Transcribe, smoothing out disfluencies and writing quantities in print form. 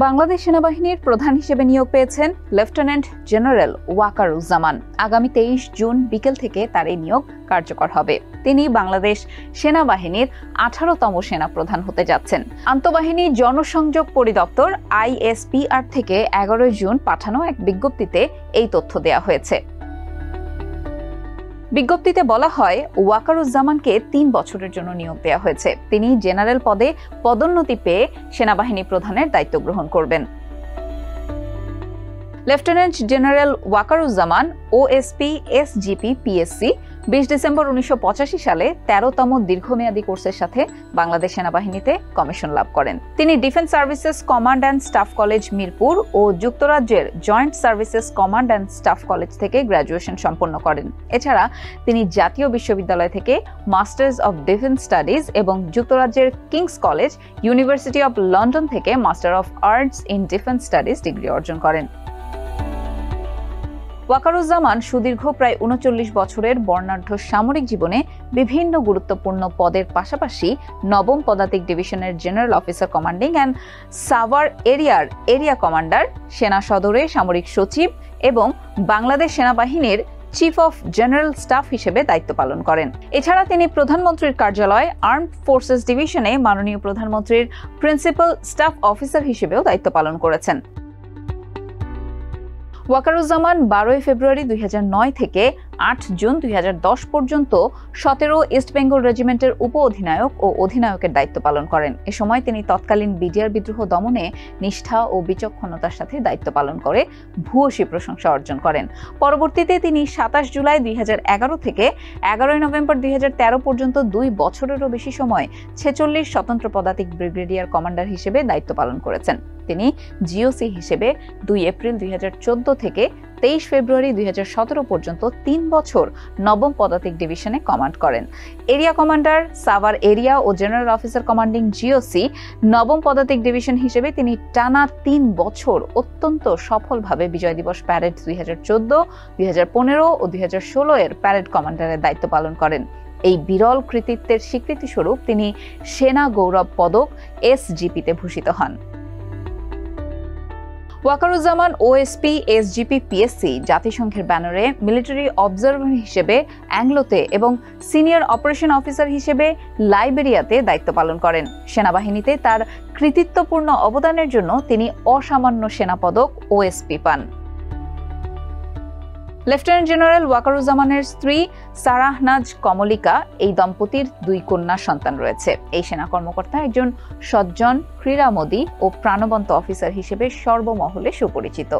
বাংলাদেশ সেনাবাহিনীর প্রধান হিসেবে নিয়োগ পেয়েছেন লেফটেন্যান্ট জেনারেল ওয়াকারুজ্জামান। আগামী 23 জুন বিকেল থেকে তার এই নিয়োগ কার্যকর হবে। তিনি বাংলাদেশ সেনাবাহিনীর 18তম সেনা প্রধান হতে যাচ্ছেন। আন্তঃবাহিনী জনসংযোগ পরিদপ্তর ISPR থেকে 11 জুন পাঠানো এক বিজ্ঞপ্তিতে এই তথ্য দেওয়া হয়েছে। বিজ্ঞপ্তিতে বলা হয়, ওয়াকারুজ্জামানকে 3 বছরের জন্য নিয়োগ দেওয়া হয়েছে। তিনি জেনারেল পদে পদোন্নতি পেয়ে সেনাবাহিনী প্রধানের দায়িত্ব গ্রহণ করবেন। Lieutenant general Wakeruzzaman OSP SGP PSC 20 December 1985 সালে 13তম দীর্ঘমেয়াদী কোর্সের সাথে বাংলাদেশ সেনাবাহিনীতে কমিশন লাভ করেন। তিনি defence services command and staff college Mirpur ও যুক্তরাজ্যের joint services command and staff college থেকে গ্র্যাজুয়েশন সম্পন্ন করেন। এছাড়া তিনি জাতীয় বিশ্ববিদ্যালয় থেকে মাস্টার্স অব ডিফেন্স স্টাডিজ এবং যুক্তরাজ্যের King's college, university of London থেকে master of arts in defence studies degree অর্জন করেন। ওয়াকারুজ্জামান সুদীর্ঘ প্রায় 39 বছরের বর্ণাঢ্য সামরিক জীবনে বিভিন্ন গুরুত্বপূর্ণ পদের পাশাপাশি 9ম পদাতিক ডিভিশনের general officer commanding and Savar এরিয়ার এরিয়া কমান্ডার, সেনা সদরে সামরিক সচিব এবং বাংলাদেশ সেনাবাহিনীর চিফ অফ জেনারেল স্টাফ হিসেবে দায়িত্ব পালন করেন। এছাড়া তিনি প্রধানমন্ত্রীর কার্যালয় আর্মড ফোর্সেস ডিভিশনে মাননীয় প্রধানমন্ত্রীর প্রিন্সিপাল স্টাফ অফিসার হিসেবেও দায়িত্ব পালন করেছেন। ওয়াকারুজ্জামান 12 ফেব্রুয়ারি 2009 থেকে 8 জুন 2010 পর্যন্ত 17 ইস্ট বেঙ্গল রেজিমেন্টের উপ অধিনায়ক ও অধিনায়কের দায়িত্ব পালন করেন। এ সময় তিনি তৎকালীন বিডিআর বিদ্রোহ দমনে নিষ্ঠা ও বিচক্ষণতার সাথে দায়িত্ব পালন করে ভূয়সী প্রশংসা অর্জন করেন। পরবর্তীতে তিনি 27 জুলাই 2011 থেকে 11 নভেম্বর 2013 পর্যন্ত 2 বছরেরও বেশি সময় 46 স্বতন্ত্র পদাতিক ব্রিগেডিয়ার কমান্ডার হিসেবে দায়িত্ব পালন করেছেন। তিনি GOC হিসেবে 2 এপ্রিল 2014 থেকে 23 ফেব্রুয়ারি 2017 পর্যন্ত 3 বছর 9ম পদাতিক ডিভিশনে কমান্ড করেন। এরিয়া কমান্ডার, সাভার এরিয়া ও জেনারেল অফিসার কমান্ডিং GOC 9ম পদাতিক ডিভিশন হিসেবে তিনি টানা 3 বছর অত্যন্ত সফলভাবে বিজয় দিবস প্যারেড 2014, 2015 ও 2016 এর প্যারেড কমান্ডারের দায়িত্ব পালন করেন। এই বিরল কৃতিত্বের স্বীকৃতি স্বরূপ তিনি সেনা গৌরব পদক SGP-তে ভূষিত হন। ওয়াকারুজ্জামান OSP SGP PSC জাতিসংঘের ব্যানারে মিলিটারি অবজারভার হিসেবে অ্যাংলোতে এবং সিনিয়র অপারেশন অফিসার হিসেবে লাইবেরিয়াতে দায়িত্ব পালন করেন। সেনাবাহিনীতে তার কৃতিত্বপূর্ণ অবদানের জন্য তিনি অসামান্য সেনা পদক OSP পান। লেফটেন্যান্ট জেনারেল ওয়াকারুজ্জামানের স্ত্রী সারাহনাজ কমলিকা, এই দম্পতির 2 কন্যা সন্তান রয়েছে। এই সেনা কর্মকর্তা একজন সজ্জন, ক্রীড়ামোদী ও প্রাণবন্ত অফিসার হিসেবে সর্বমহলে সুপরিচিত।